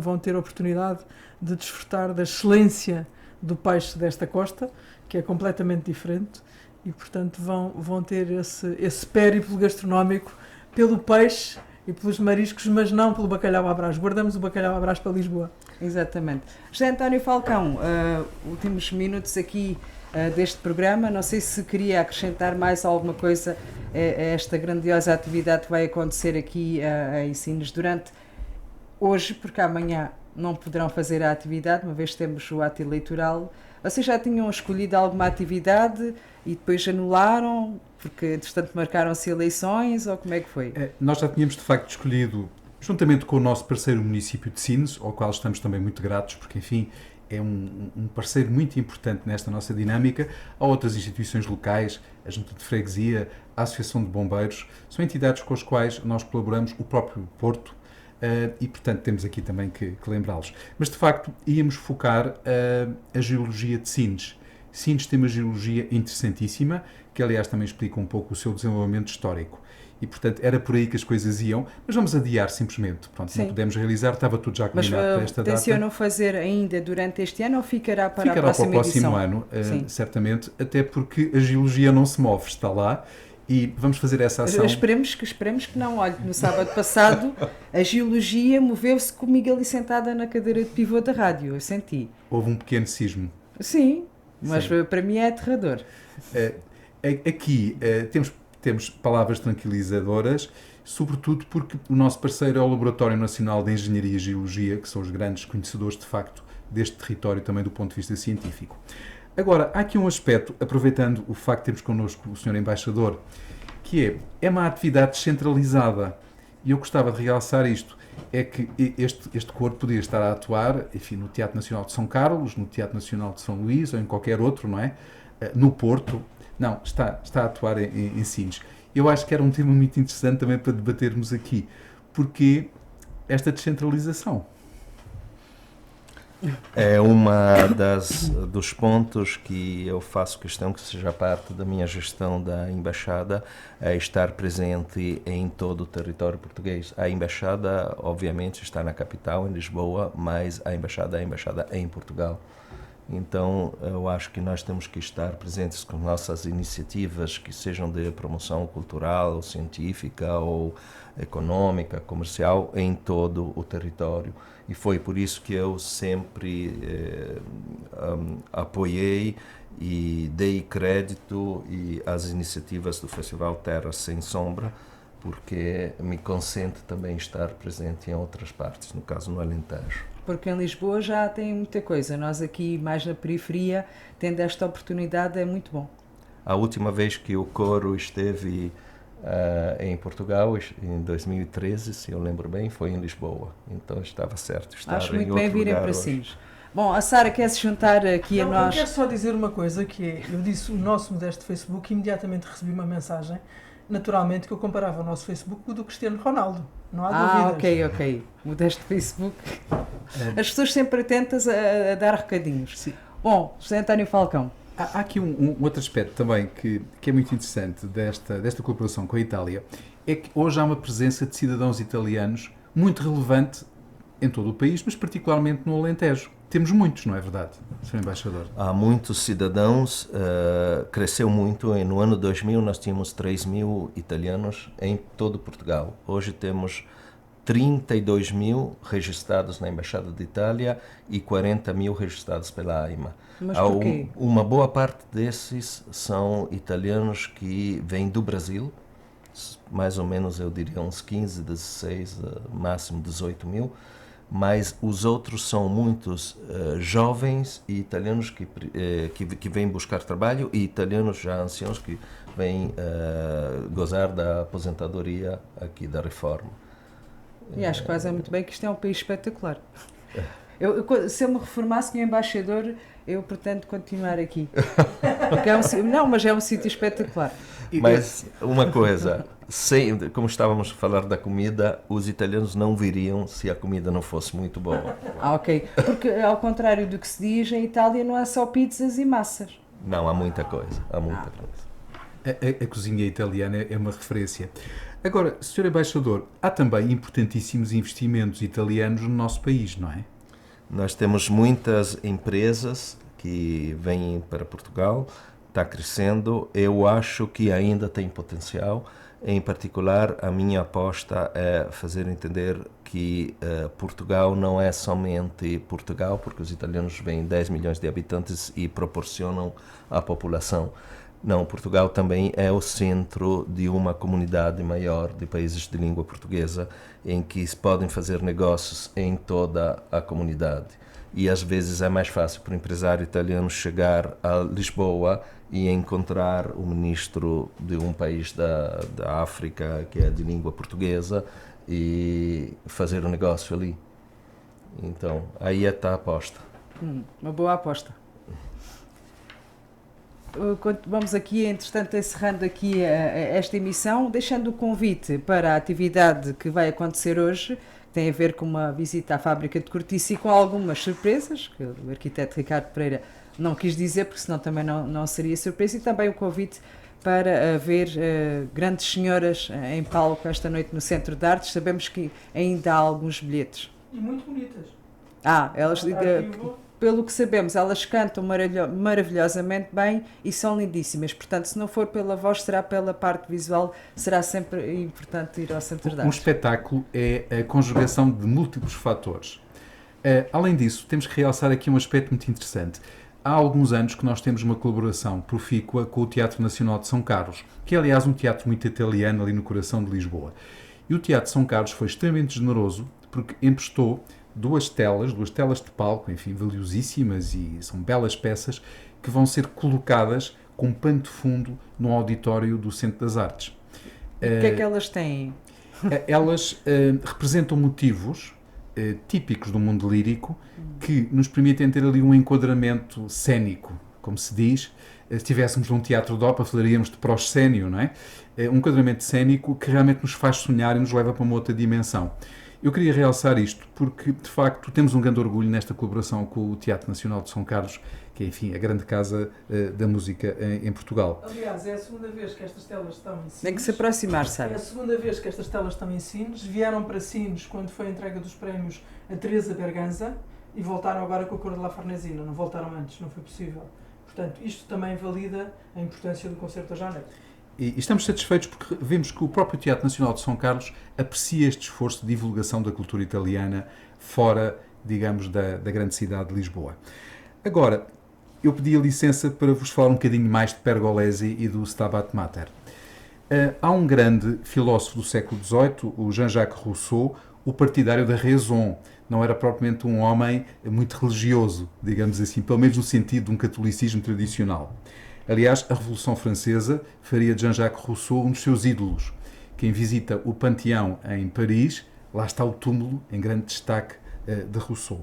vão ter a oportunidade de desfrutar da excelência do peixe desta costa, que é completamente diferente, e portanto vão ter esse périplo gastronómico pelo peixe e pelos mariscos, mas não pelo bacalhau à Brás. Guardamos o bacalhau à Brás para Lisboa. Exatamente. José António Falcão, últimos minutos aqui deste programa, não sei se queria acrescentar mais alguma coisa a esta grandiosa atividade que vai acontecer aqui em Sines durante hoje, porque amanhã não poderão fazer a atividade, uma vez que temos o ato eleitoral. Vocês já tinham escolhido alguma atividade e depois anularam, porque, entretanto, marcaram-se eleições, ou como é que foi? Nós já tínhamos, de facto, escolhido, juntamente com o nosso parceiro município de Sines, ao qual estamos também muito gratos, porque, enfim, é um parceiro muito importante nesta nossa dinâmica. Há outras instituições locais, a Junta de Freguesia, a Associação de Bombeiros, são entidades com as quais nós colaboramos, o próprio Porto, e, portanto, temos aqui também que lembrá-los. Mas, de facto, íamos focar a geologia de Sines. Sines tem uma geologia interessantíssima, que, aliás, também explica um pouco o seu desenvolvimento histórico. E, portanto, era por aí que as coisas iam, mas vamos adiar simplesmente. Pronto, Sim. não pudemos realizar, estava tudo já combinado para esta data. Mas tencionam fazer ainda durante este ano ou ficará para a Ficará para o próxima próximo edição? ano, certamente, até porque a geologia não se move, está lá, e vamos fazer essa ação. Esperemos que não. Olha, no sábado passado a geologia moveu-se comigo ali sentada na cadeira de pivô da rádio, eu senti. Houve um pequeno sismo. Sim, mas Sim. para mim é aterrador. Aqui temos palavras tranquilizadoras, sobretudo porque o nosso parceiro é o Laboratório Nacional de Engenharia e Geologia, que são os grandes conhecedores, de facto, deste território também do ponto de vista científico. Agora, há aqui um aspecto, aproveitando o facto de termos connosco o Sr. Embaixador, que é uma atividade descentralizada. E eu gostava de realçar isto, é que este corpo poderia estar a atuar, enfim, no Teatro Nacional de São Carlos, no Teatro Nacional de São Luís ou em qualquer outro, não é? No Porto. Não, está a atuar em Sines. Eu acho que era um tema muito interessante também para debatermos aqui, porque esta descentralização. É dos pontos que eu faço questão que seja parte da minha gestão da Embaixada, é estar presente em todo o território português. A Embaixada, obviamente, está na capital, em Lisboa, mas a Embaixada é em Portugal. Então, eu acho que nós temos que estar presentes com nossas iniciativas, que sejam de promoção cultural, científica ou econômica, comercial, em todo o território. E foi por isso que eu sempre apoiei e dei crédito às iniciativas do Festival Terra Sem Sombra, porque me consente também estar presente em outras partes, no caso no Alentejo. Porque em Lisboa já tem muita coisa. Nós aqui, mais na periferia, tendo esta oportunidade, é muito bom. A última vez que o coro esteve em Portugal, em 2013, se eu lembro bem, foi em Lisboa. Então estava certo estar Acho em muito outro bem virem lugar para hoje. Sines. Bom, a Sara quer se juntar aqui a Não, nós. eu quero só dizer uma coisa, que é, eu disse o nosso modesto Facebook e imediatamente recebi uma mensagem, naturalmente, que eu comparava o nosso Facebook com o do Cristiano Ronaldo. Não há dúvidas. Ok. Modesto Facebook. As pessoas sempre atentas a dar recadinhos. Sim. Bom, José António Falcão. Há aqui um outro aspecto também que é muito interessante desta cooperação com a Itália, é que hoje há uma presença de cidadãos italianos muito relevante em todo o país, mas particularmente no Alentejo. Temos muitos, não é verdade, Sr. Embaixador? Há muitos cidadãos, cresceu muito. No ano 2000 nós tínhamos 3.000 italianos em todo Portugal. Hoje temos 32.000 registrados na Embaixada de Itália e 40.000 registrados pela AIMA. Mas por quê? Uma boa parte desses são italianos que vêm do Brasil, mais ou menos eu diria uns 15, 16, máximo 18.000, mas os outros são muitos jovens e italianos que vêm buscar trabalho e italianos já anciãos que vêm gozar da aposentadoria aqui da reforma. E acho que fazem muito bem, que isto é um país espetacular. Se eu me reformasse como embaixador, eu pretendo continuar aqui. Porque mas é um sítio espetacular. Mas uma coisa, como estávamos a falar da comida, os italianos não viriam se a comida não fosse muito boa. Ok. Porque, ao contrário do que se diz, em Itália não há só pizzas e massas. Não, há muita coisa, coisa. A cozinha italiana é uma referência. Agora, Sr. Embaixador, há também importantíssimos investimentos italianos no nosso país, não é? Nós temos muitas empresas que vêm para Portugal, está crescendo. Eu acho que ainda tem potencial. Em particular, a minha aposta é fazer entender que Portugal não é somente Portugal, porque os italianos vêm 10 milhões de habitantes e proporcionam à população. Não, Portugal também é o centro de uma comunidade maior de países de língua portuguesa em que se podem fazer negócios em toda a comunidade. E às vezes é mais fácil para o empresário italiano chegar a Lisboa e encontrar o ministro de um país da África que é de língua portuguesa e fazer o negócio ali. Então, aí está a aposta. Uma boa aposta. Vamos aqui, entretanto, encerrando aqui esta emissão, deixando o convite para a atividade que vai acontecer hoje, que tem a ver com uma visita à fábrica de cortiça e com algumas surpresas, que o arquiteto Ricardo Pereira não quis dizer, porque senão também não seria surpresa, e também o convite para ver grandes senhoras em palco esta noite no Centro de Artes. Sabemos que ainda há alguns bilhetes. E muito bonitas. Elas... Pelo que sabemos, elas cantam maravilhosamente bem e são lindíssimas. Portanto, se não for pela voz, será pela parte visual. Será sempre importante ir ao Centro de Um Artes. espetáculo é a conjugação de múltiplos fatores. Além disso, temos que realçar aqui um aspecto muito interessante. Há alguns anos que nós temos uma colaboração profícua com o Teatro Nacional de São Carlos, que é, aliás, um teatro muito italiano ali no coração de Lisboa. E o Teatro de São Carlos foi extremamente generoso porque emprestou duas telas de palco, enfim, valiosíssimas, e são belas peças que vão ser colocadas com pano de fundo no auditório do Centro das Artes. O que é que elas têm? Elas representam motivos típicos do mundo lírico que nos permitem ter ali um enquadramento cênico, como se diz. Se estivéssemos num teatro de ópera, falaríamos de proscénio, não é? Um enquadramento cênico que realmente nos faz sonhar e nos leva para uma outra dimensão. Eu queria realçar isto porque, de facto, temos um grande orgulho nesta colaboração com o Teatro Nacional de São Carlos, que é, enfim, a grande casa da música em Portugal. Aliás, é a segunda vez que estas telas estão em Sines. Tem que se aproximar, Sara. É a segunda vez que estas telas estão em Sines. Vieram para Sines quando foi a entrega dos prémios a Teresa Berganza e voltaram agora com a cor de La Farnesina. Não voltaram antes, não foi possível. Portanto, isto também valida a importância do concerto da Janete. E estamos satisfeitos porque vemos que o próprio Teatro Nacional de São Carlos aprecia este esforço de divulgação da cultura italiana fora, digamos, da grande cidade de Lisboa. Agora, eu pedi a licença para vos falar um bocadinho mais de Pergolesi e do Stabat Mater. Há um grande filósofo do século XVIII, o Jean-Jacques Rousseau, o partidário da raison. Não era propriamente um homem muito religioso, digamos assim, pelo menos no sentido de um catolicismo tradicional. Aliás, a Revolução Francesa faria de Jean-Jacques Rousseau um dos seus ídolos. Quem visita o Panteão em Paris, lá está o túmulo em grande destaque de Rousseau.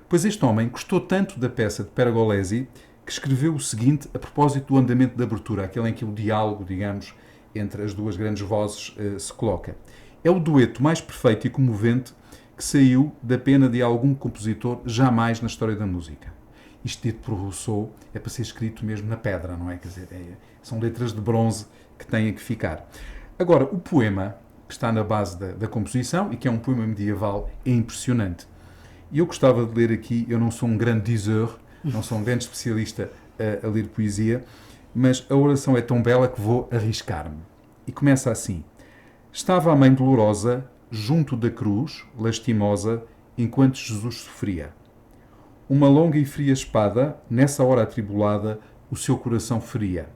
Pois este homem gostou tanto da peça de Pergolesi que escreveu o seguinte a propósito do andamento da abertura, aquele em que o diálogo, digamos, entre as duas grandes vozes se coloca. É o dueto mais perfeito e comovente que saiu da pena de algum compositor jamais na história da música. Isto dito por Rousseau é para ser escrito mesmo na pedra, não é? Quer dizer, são letras de bronze que têm que ficar. Agora, o poema que está na base da composição e que é um poema medieval é impressionante. E eu gostava de ler aqui, eu não sou um grande diseur, não sou um grande especialista a ler poesia, mas a oração é tão bela que vou arriscar-me. E começa assim. Estava a Mãe Dolorosa junto da cruz, lastimosa, enquanto Jesus sofria. Uma longa e fria espada, nessa hora atribulada, o seu coração feria.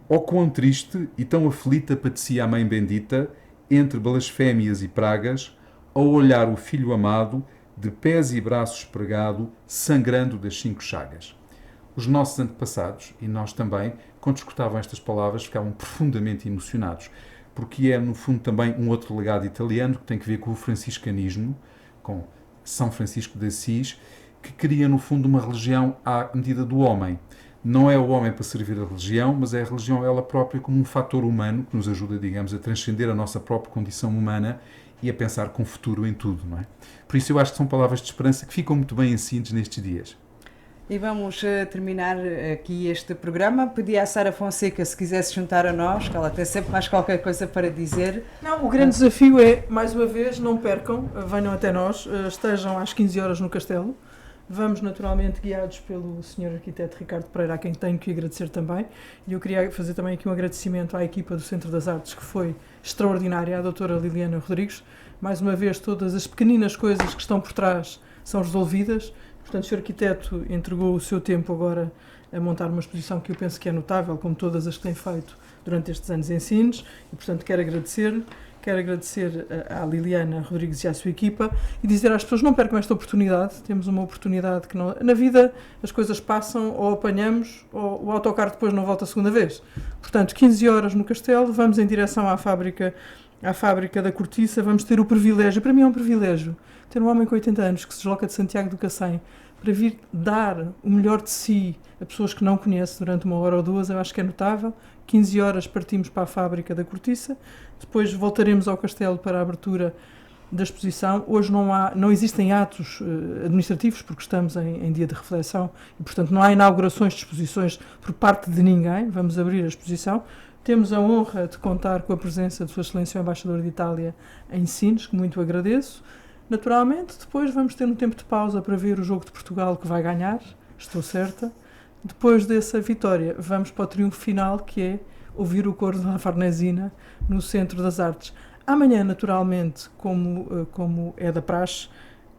Oh, quão triste e tão aflita padecia a Mãe Bendita, entre blasfémias e pragas, ao olhar o Filho amado, de pés e braços pregado, sangrando das 5 chagas. Os nossos antepassados, e nós também, quando escutavam estas palavras, ficavam profundamente emocionados, porque é, no fundo, também um outro legado italiano que tem que ver com o franciscanismo, com São Francisco de Assis, que cria, no fundo, uma religião à medida do homem. Não é o homem para servir a religião, mas é a religião ela própria como um fator humano que nos ajuda, digamos, a transcender a nossa própria condição humana e a pensar com o futuro em tudo, não é? Por isso eu acho que são palavras de esperança que ficam muito bem assentes nestes dias. E vamos terminar aqui este programa. Pedi à Sara Fonseca se quisesse juntar a nós, que ela tem sempre mais qualquer coisa para dizer. Não, o grande desafio é, mais uma vez, não percam, venham até nós, estejam às 15 horas no Castelo. Vamos naturalmente guiados pelo Sr. Arquiteto Ricardo Pereira, a quem tenho que agradecer também. E eu queria fazer também aqui um agradecimento à equipa do Centro das Artes, que foi extraordinária, à doutora Liliana Rodrigues. Mais uma vez, todas as pequeninas coisas que estão por trás são resolvidas. Portanto, o Sr. Arquiteto entregou o seu tempo agora a montar uma exposição que eu penso que é notável, como todas as que tem feito durante estes anos em Sines, e portanto quero agradecer à Liliana Rodrigues e à sua equipa e dizer às pessoas: não percam esta oportunidade. Temos uma oportunidade que não, na vida as coisas passam, ou apanhamos, ou o autocarro depois não volta a segunda vez. Portanto, 15 horas no Castelo, vamos em direção à fábrica da Cortiça, vamos ter o privilégio, para mim é um privilégio, ter um homem com 80 anos que se desloca de Santiago do Cacém para vir dar o melhor de si a pessoas que não conhece durante 1 hora ou 2, eu acho que é notável. 15 horas partimos para a fábrica da Cortiça, depois voltaremos ao Castelo para a abertura da exposição. Hoje não existem atos administrativos, porque estamos em dia de reflexão e, portanto, não há inaugurações de exposições por parte de ninguém. Vamos abrir a exposição. Temos a honra de contar com a presença de Sua Excelência o Embaixador de Itália em Sines, que muito agradeço. Naturalmente, depois vamos ter um tempo de pausa para ver o jogo de Portugal, que vai ganhar, estou certa. Depois dessa vitória, vamos para o triunfo final, que é ouvir o coro da Farnesina no Centro das Artes. Amanhã, naturalmente, como é da praxe,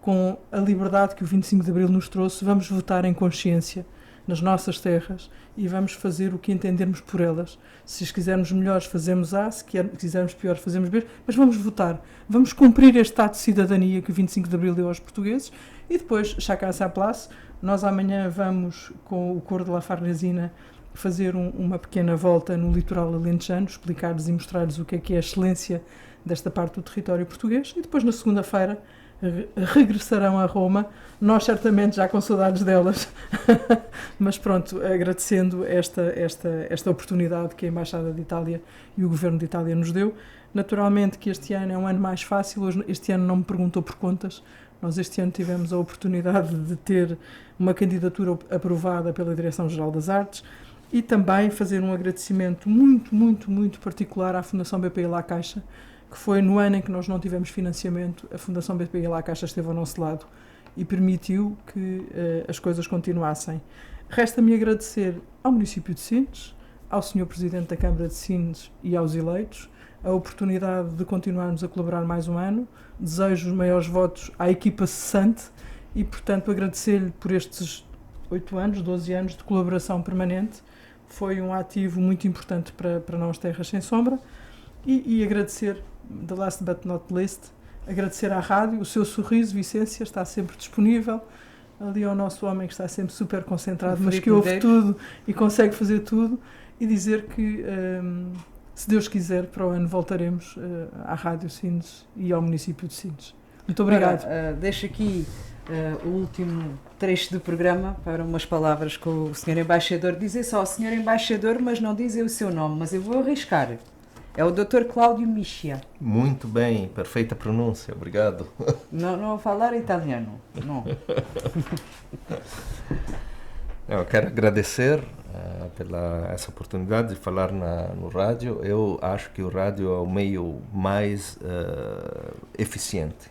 com a liberdade que o 25 de Abril nos trouxe, vamos votar em consciência nas nossas terras e vamos fazer o que entendermos por elas. Se as quisermos melhores, fazemos A, se quisermos piores, fazemos B, mas vamos votar. Vamos cumprir este ato de cidadania que o 25 de Abril deu aos portugueses e depois, chacun sa place, nós amanhã vamos, com o coro de La Farnesina, fazer uma pequena volta no litoral alentejano, explicar-lhes e mostrar-lhes o que é a excelência desta parte do território português e depois, na segunda-feira, regressarão a Roma, nós certamente já com saudades delas, mas pronto, agradecendo esta oportunidade que a Embaixada de Itália e o Governo de Itália nos deu. Naturalmente que este ano é um ano mais fácil, este ano não me perguntou por contas, nós este ano tivemos a oportunidade de ter uma candidatura aprovada pela Direção-Geral das Artes e também fazer um agradecimento muito, muito, muito particular à Fundação BPI La Caixa, que foi no ano em que nós não tivemos financiamento, a Fundação BPI La Caixa esteve ao nosso lado e permitiu que as coisas continuassem. Resta-me agradecer ao município de Sines, ao Sr. Presidente da Câmara de Sines e aos eleitos, a oportunidade de continuarmos a colaborar mais um ano. Desejo os maiores votos à equipa cessante e, portanto, agradecer-lhe por estes 8 anos, 12 anos de colaboração permanente. Foi um ativo muito importante para nós, Terras Sem Sombra. E agradecer, the last but not least, agradecer à rádio, o seu sorriso, Vicência, está sempre disponível. Ali ao nosso homem que está sempre super concentrado, mas que ouve tudo e consegue fazer tudo. E dizer que, se Deus quiser, para o ano voltaremos à Rádio Sines e ao município de Sines. Muito obrigado. Deixo aqui o último trecho do programa para umas palavras com o Sr. Embaixador. Dizer só Sr. Embaixador, mas não dizer o seu nome, mas eu vou arriscar. É o Dr. Cláudio Mischia. Muito bem, perfeita pronúncia, obrigado. Não vou falar italiano, não. Eu quero agradecer pela essa oportunidade de falar no rádio. Eu acho que o rádio é o meio mais eficiente,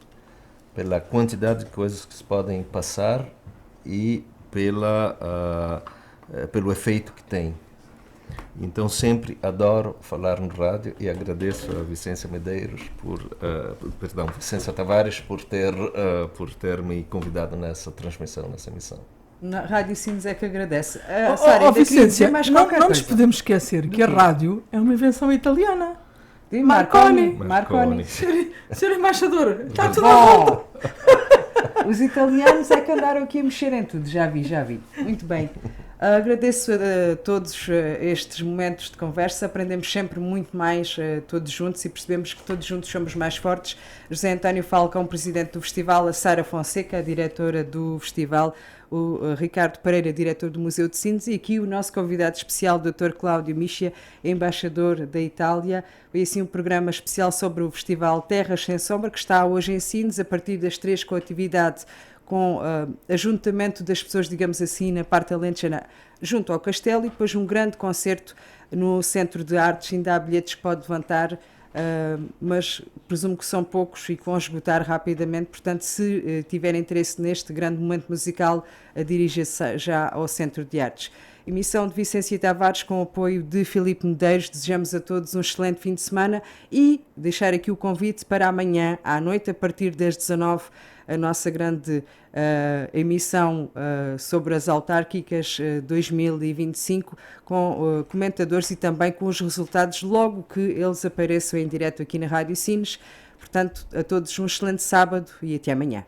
pela quantidade de coisas que se podem passar e pelo efeito que tem. Então sempre adoro falar no rádio e agradeço a Vicência Medeiros Vicência Tavares por ter me convidado nessa transmissão, nessa emissão. Na Rádio Sines é que agradece. Vicência, não nos podemos esquecer que a rádio é uma invenção italiana. Sim, Marconi. Senhor Embaixador, está tudo à volta. Os italianos é que andaram aqui a mexer em tudo, já vi. Muito bem. Agradeço a todos estes momentos de conversa, aprendemos sempre muito mais todos juntos e percebemos que todos juntos somos mais fortes. José António Falcão, presidente do festival, a Sara Fonseca, a diretora do festival, o Ricardo Pereira, diretor do Museu de Sines, e aqui o nosso convidado especial, o Dr. Cláudio Mischia, embaixador da Itália. Foi assim um programa especial sobre o festival Terras Sem Sombra, que está hoje em Sines, a partir das 3, com atividade com ajuntamento das pessoas, digamos assim, na parte alentejana, junto ao Castelo, e depois um grande concerto no Centro de Artes. Ainda há bilhetes que pode levantar, mas presumo que são poucos e que vão esgotar rapidamente, portanto, se tiver interesse neste grande momento musical, dirija-se já ao Centro de Artes. emissão de Vicência Tavares com o apoio de Filipe Medeiros. Desejamos a todos um excelente fim de semana e deixar aqui o convite para amanhã à noite, a partir das 19h, a nossa grande emissão sobre as autárquicas 2025, com comentadores e também com os resultados logo que eles apareçam em direto aqui na Rádio Sines. Portanto, a todos um excelente sábado e até amanhã.